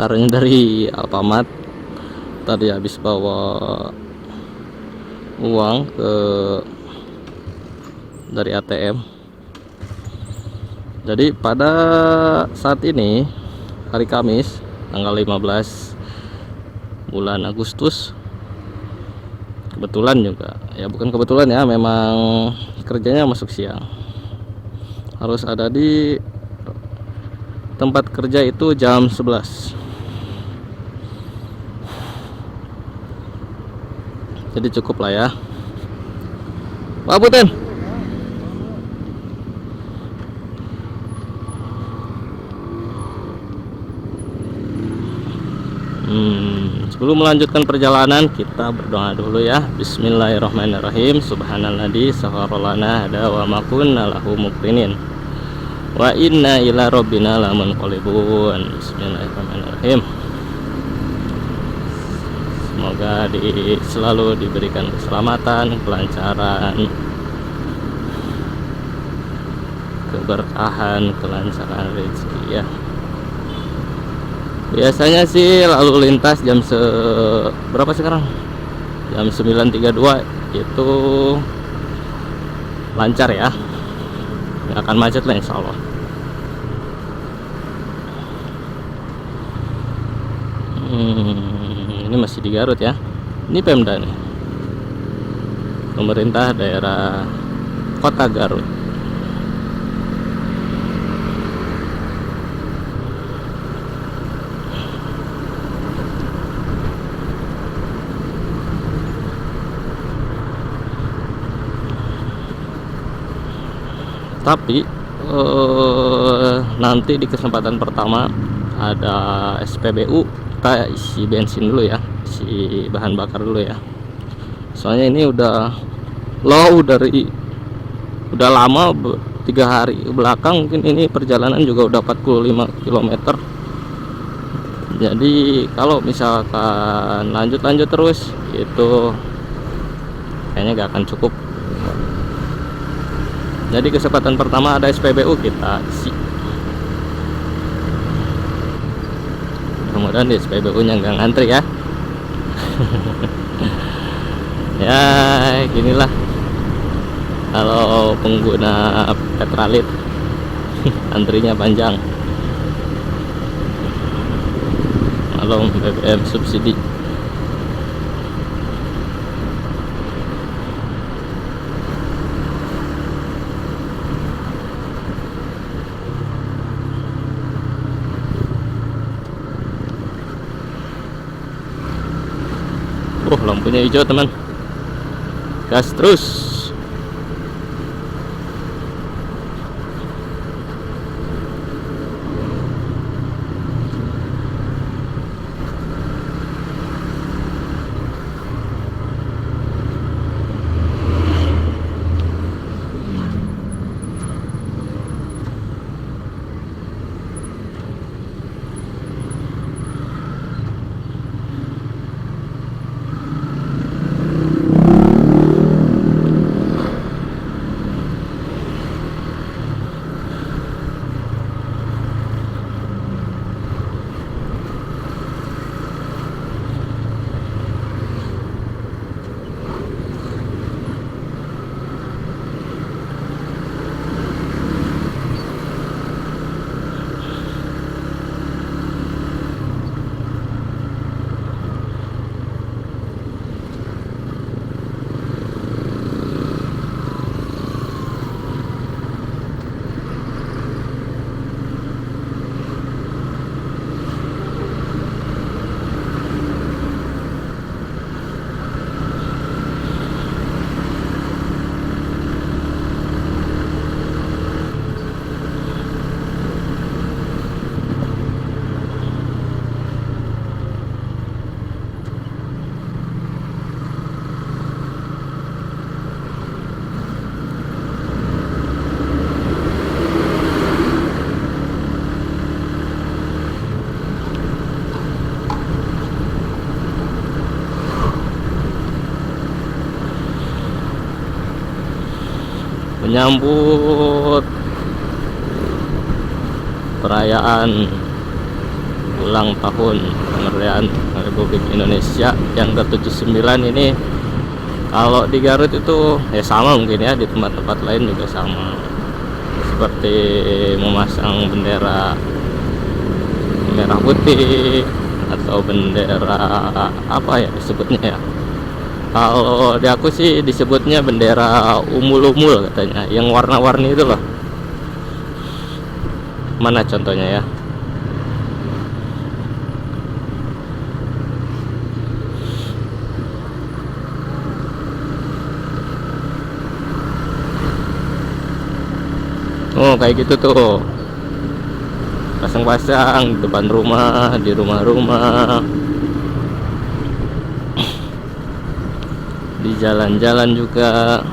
Taruhnya dari Alfamart. Tadi habis bawa uang dari ATM. Jadi pada saat ini hari Kamis tanggal 15 bulan Agustus, kebetulan juga ya, bukan kebetulan ya, memang kerjanya masuk siang, harus ada di tempat kerja itu jam 11. Jadi cukup lah ya, Pak Buten. Sebelum melanjutkan perjalanan, kita berdoa dulu ya. Bismillahirrahmanirrahim. Subhanalladzi sakhkharalana hada wa ma kunna lahu muqrinin wa inna ila rabbina lamunqalibun. Bismillahirrahmanirrahim. Semoga selalu diberikan keselamatan, kelancaran, keberkahan, kelancaran rezeki ya. Biasanya sih lalu lintas jam berapa sekarang? Jam 9.32 itu lancar ya, nggak akan macet lah insya Allah. Ini masih di Garut ya. Ini Pemda nih, pemerintah daerah Kota Garut. Tapi nanti di kesempatan pertama ada SPBU, kita isi bensin dulu ya, isi bahan bakar dulu ya. Soalnya ini udah low udah lama, 3 hari belakang mungkin ini perjalanan juga udah 45 km. Jadi kalau misalkan lanjut terus itu kayaknya gak akan cukup. Jadi kesempatan pertama ada SPBU, kita isi. Mudah-mudahan di SPBU nya nggak ngantri ya. Ya ginilah kalau pengguna Petralit antrinya panjang. Malum BBM subsidi. Lampunya hijau teman, gas terus. menyambut perayaan ulang tahun kemerdekaan Republik Indonesia yang ke-79 ini. Kalau di Garut itu ya sama mungkin ya, di tempat-tempat lain juga sama, seperti memasang bendera merah putih atau bendera apa ya disebutnya ya. Kalau di aku sih disebutnya bendera umul-umul katanya, yang warna-warni itu loh. Mana contohnya ya? Oh kayak gitu tuh, pasang-pasang di depan rumah, di rumah-rumah, di jalan-jalan juga.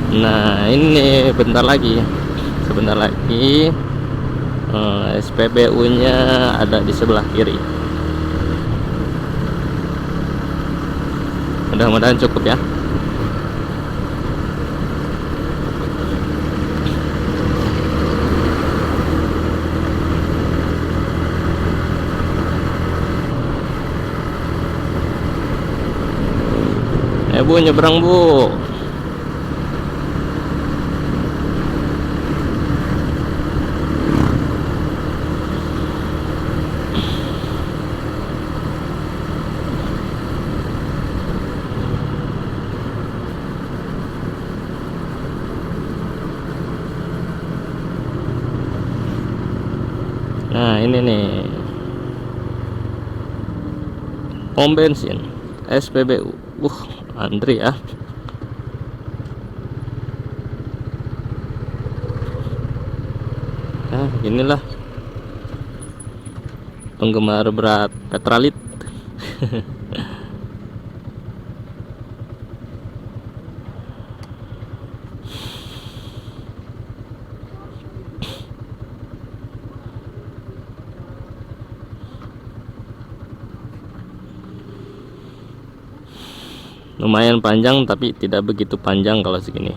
Nah ini sebentar lagi SPBU nya ada di sebelah kiri. Mudah-mudahan cukup ya. Bu, nyebrang bu. Nah ini nih pom bensin SPBU. Antri ya. Nah inilah penggemar berat Petralit. Lumayan panjang tapi tidak begitu panjang kalau segini.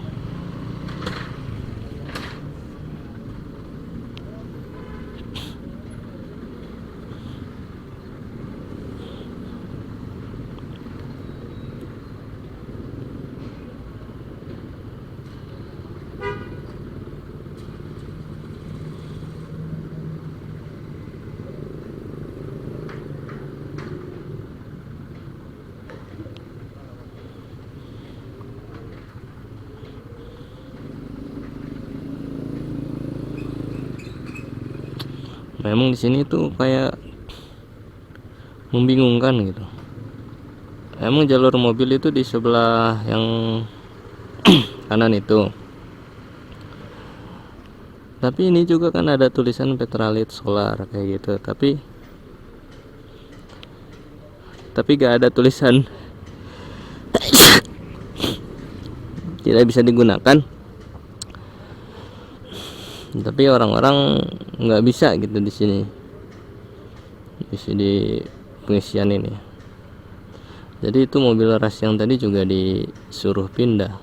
Memang di sini tuh kayak membingungkan gitu. Emang jalur mobil itu di sebelah yang kanan itu. Tapi ini juga kan ada tulisan Petralit Solar kayak gitu. Tapi gak ada tulisan tidak bisa digunakan. Tapi orang-orang nggak bisa gitu di sini, di pengisian ini. Jadi itu mobil ras yang tadi juga disuruh pindah.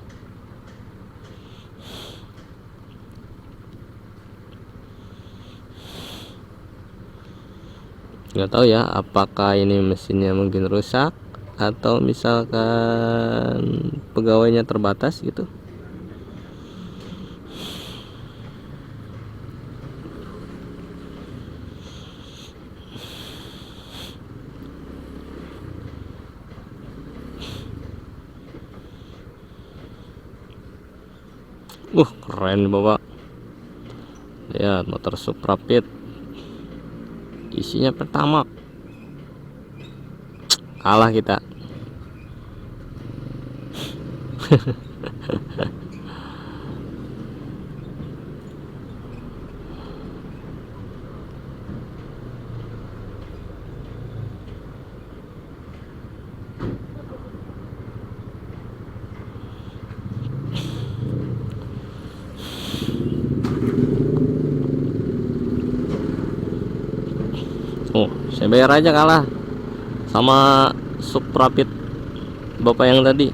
Nggak tahu ya apakah ini mesinnya mungkin rusak atau misalkan pegawainya terbatas gitu. Keren bawa. Lihat motor Supra Pit, isinya pertama. Kalah kita. Saya bayar aja kalah sama Supra Pit bapak yang tadi.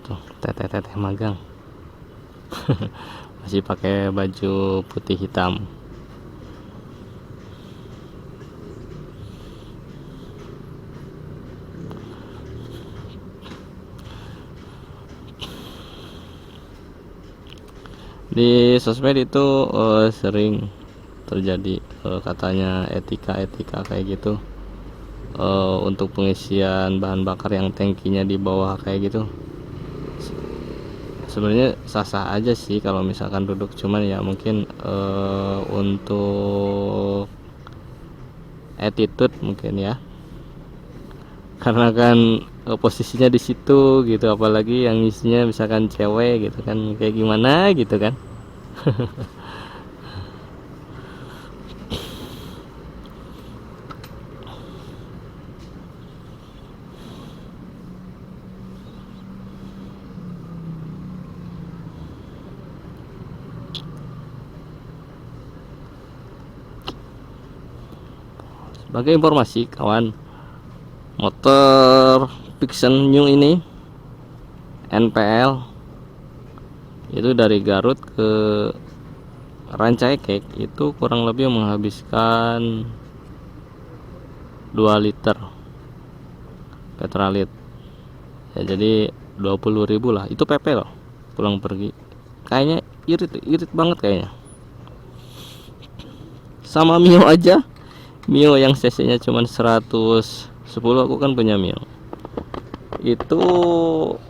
Tuh, teteh magang. Masih pakai baju putih hitam. Di sosmed itu sering terjadi katanya etika kayak gitu, untuk pengisian bahan bakar yang tangkinya di bawah kayak gitu. Sebenarnya sah-sah aja sih kalau misalkan duduk, cuman ya mungkin untuk attitude mungkin ya, karena kan posisinya di situ gitu, apalagi yang isinya misalkan cewek gitu kan, kayak gimana gitu kan. Sebagai informasi kawan, motor Vixion New ini NPL itu dari Garut ke Rancaikek itu kurang lebih menghabiskan 2 liter petralit ya, jadi 20.000 lah, itu PP loh pulang pergi. Kayaknya irit banget kayaknya. Sama Mio aja, Mio yang cc nya cuma 110, aku kan punya Mio itu,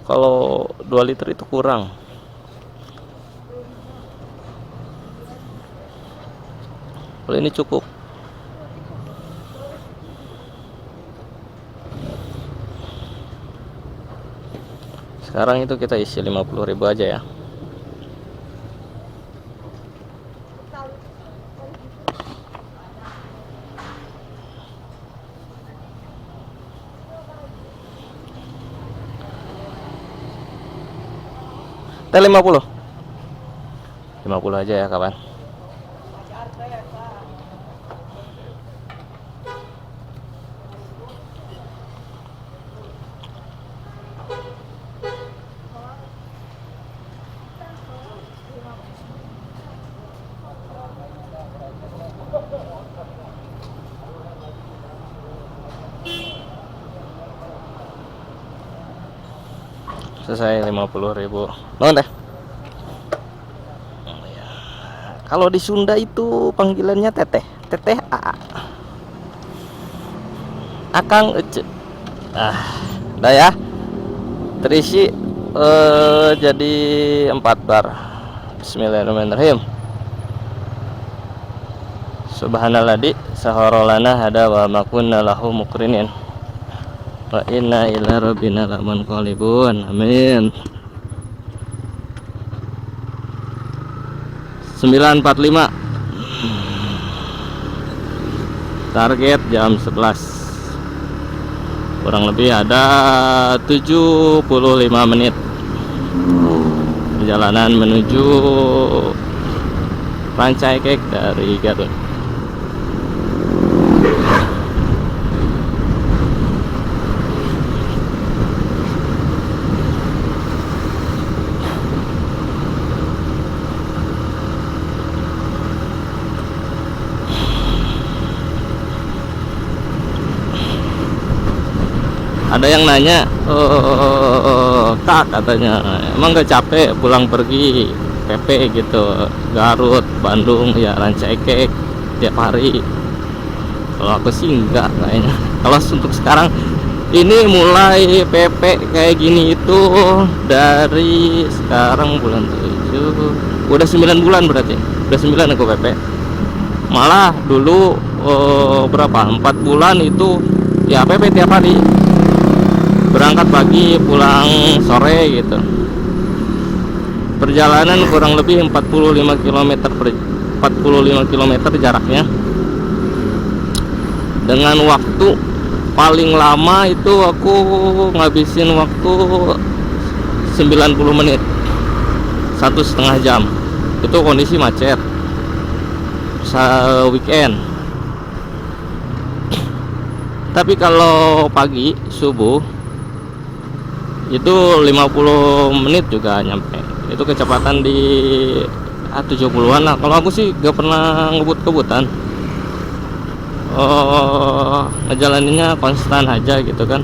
kalau 2 liter itu kurang. Kalau ini cukup. Sekarang itu kita isi 50.000 aja ya. T50 aja ya kawan. Selesai 50.000. Nuhun teh. Kalau di Sunda itu panggilannya teteh, teteh A, akang ece. Udah ya, terisi jadi 4 bar. Bismillahirrahmanirrahim. Subhanalladzi saharolana hada wa makunna lahu muqrinin wa inna ila rabbina lamunqalibun. Amin. 9.45 target jam 11, kurang lebih ada 75 menit perjalanan menuju Rancaikek dari Garut. Ada yang nanya, Kak, katanya, emang gak capek pulang pergi PP gitu, Garut, Bandung, ya Rancaikek tiap hari? Kalau aku sih enggak kayaknya. Kalau untuk sekarang ini mulai PP kayak gini itu dari sekarang bulan 7, udah 9 bulan berarti. Udah 9 aku PP. Malah dulu berapa? 4 bulan itu ya PP tiap hari. Berangkat pagi, pulang sore gitu. Perjalanan kurang lebih 45 km jaraknya. Dengan waktu paling lama itu aku ngabisin waktu 90 menit, 1,5 jam. Itu kondisi macet weekend. Tapi kalau pagi subuh itu 50 menit juga nyampe. Itu kecepatan di 70-an lah. Kalau aku sih gak pernah ngebut-kebutan. Ngejalaninnya konstan aja gitu kan,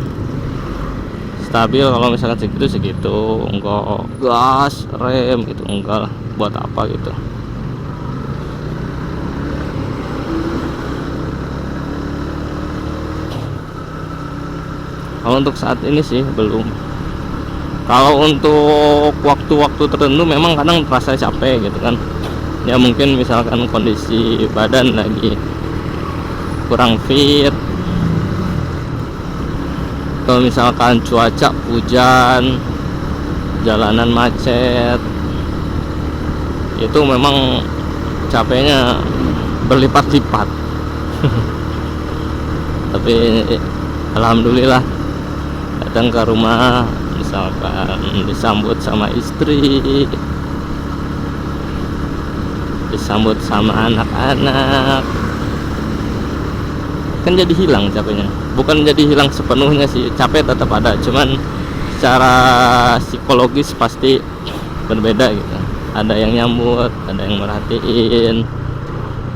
stabil. Kalau misalkan segitu enggak gas rem gitu, enggak lah, buat apa gitu. Kalau untuk saat ini sih belum. Kalau untuk waktu-waktu tertentu memang kadang terasa capek gitu kan ya, mungkin misalkan kondisi badan lagi kurang fit, kalau misalkan cuaca hujan, jalanan macet, itu memang capeknya berlipat-lipat. Tapi alhamdulillah datang ke rumah misalkan disambut sama istri, disambut sama anak-anak, kan jadi hilang capeknya. Bukan jadi hilang sepenuhnya sih, capek tetap ada, cuman secara psikologis pasti berbeda gitu. Ada yang nyambut, ada yang merhatiin,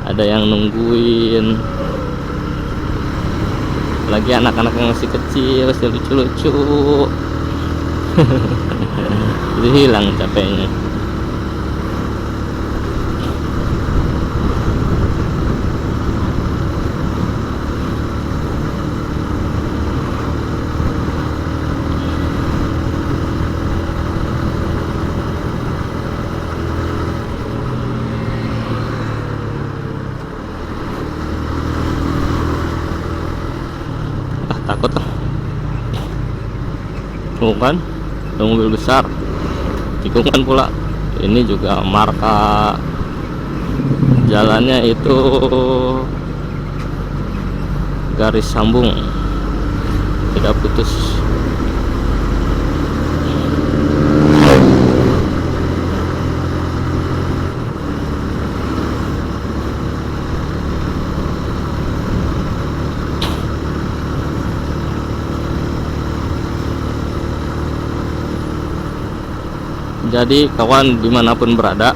ada yang nungguin, lagi anak-anak yang masih kecil, masih lucu-lucu. Jadi hilang capeknya. Takut lah, bukan ada mobil besar, tikungan pula. Ini juga marka jalannya itu garis sambung, tidak putus. Jadi kawan dimanapun berada,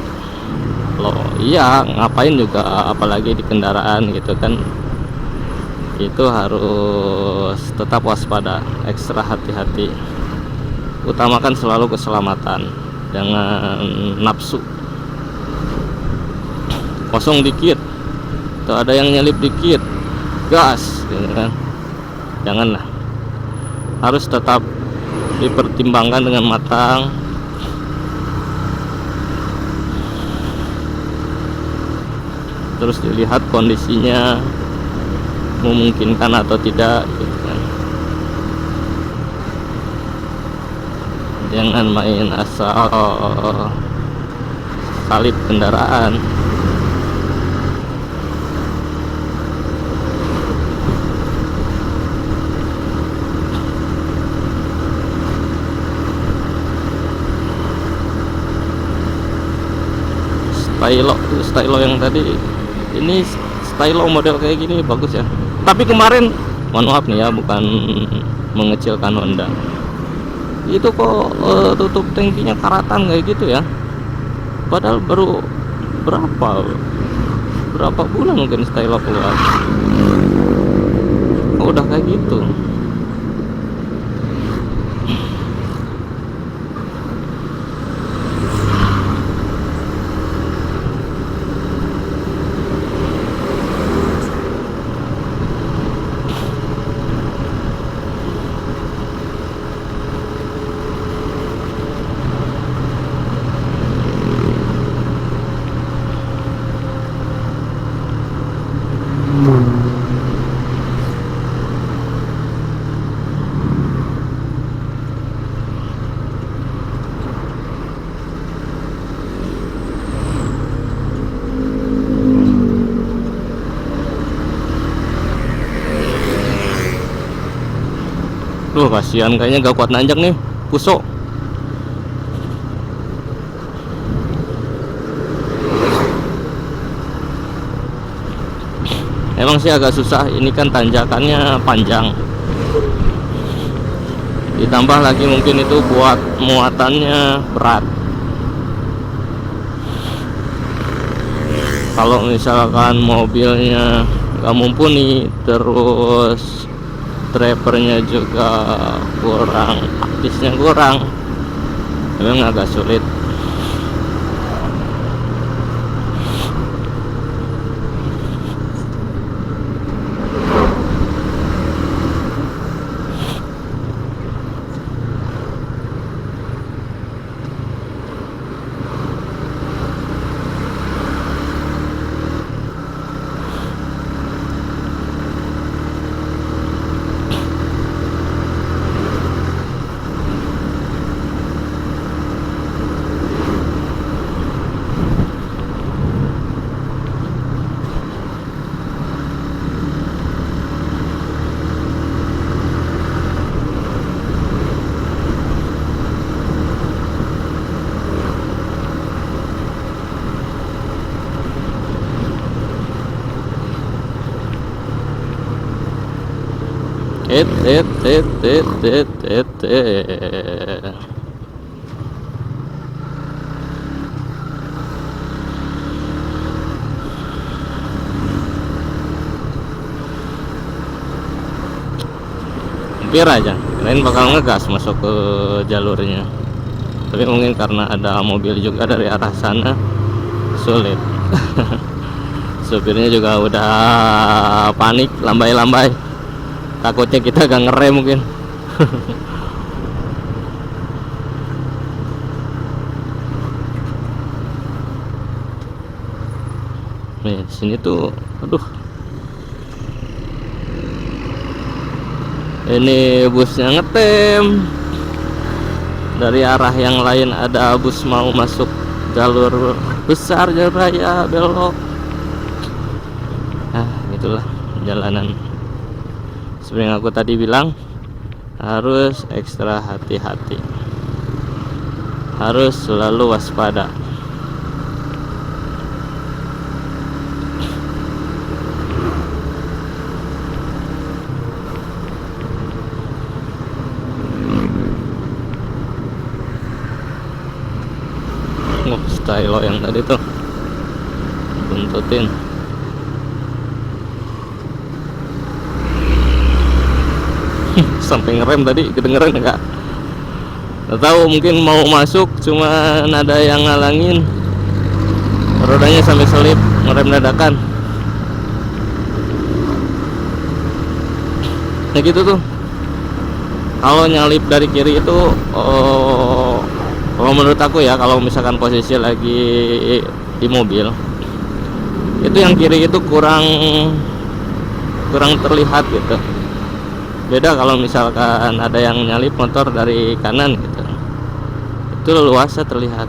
lo iya ngapain juga, apalagi di kendaraan gitu kan, itu harus tetap waspada, ekstra hati-hati. Utamakan selalu keselamatan, jangan nafsu. Kosong dikit atau ada yang nyelip dikit, gas gitu kan, janganlah. Harus tetap dipertimbangkan dengan matang. Terus dilihat kondisinya memungkinkan atau tidak gitu kan. Jangan main asal salip kendaraan. Stylo yang tadi, ini stylo model kayak gini bagus ya. Tapi kemarin, mohon maaf nih ya, bukan mengecilkan Honda, itu kok tutup tangkinya karatan kayak gitu ya. Padahal baru berapa bulan mungkin stylo keluar, kok udah kayak gitu. Duh, kasihan, kayaknya gak kuat nanjak nih Puso. Emang sih agak susah, ini kan tanjakannya panjang, ditambah lagi mungkin itu buat muatannya berat. Kalau misalkan mobilnya gak mumpuni, terus drivernya juga kurang, aktifnya kurang, memang agak sulit. Hampir aja, kirain bakal ngegas masuk ke jalurnya, tapi mungkin karena ada mobil juga dari arah sana, sulit. Supirnya juga udah panik, lambai-lambai, takutnya kita gak ngerem mungkin. Nih sini tuh, aduh, ini busnya ngetem, dari arah yang lain ada bus mau masuk jalur besar, jalur raya, belok. Itulah jalanan. Seperti yang aku tadi bilang, harus ekstra hati-hati, harus selalu waspada. Style yang tadi tuh buntutin. Sampai ngerem tadi, kedengeran enggak? Nggak tahu, mungkin mau masuk cuma ada yang ngalangin, rodanya sampai selip, ngerem dadakan. Nah gitu tuh, kalau nyalip dari kiri itu, kalau menurut aku ya, kalau misalkan posisi lagi di mobil, itu yang kiri itu kurang terlihat gitu. Beda kalau misalkan ada yang nyalip motor dari kanan gitu, itu luasnya terlihat.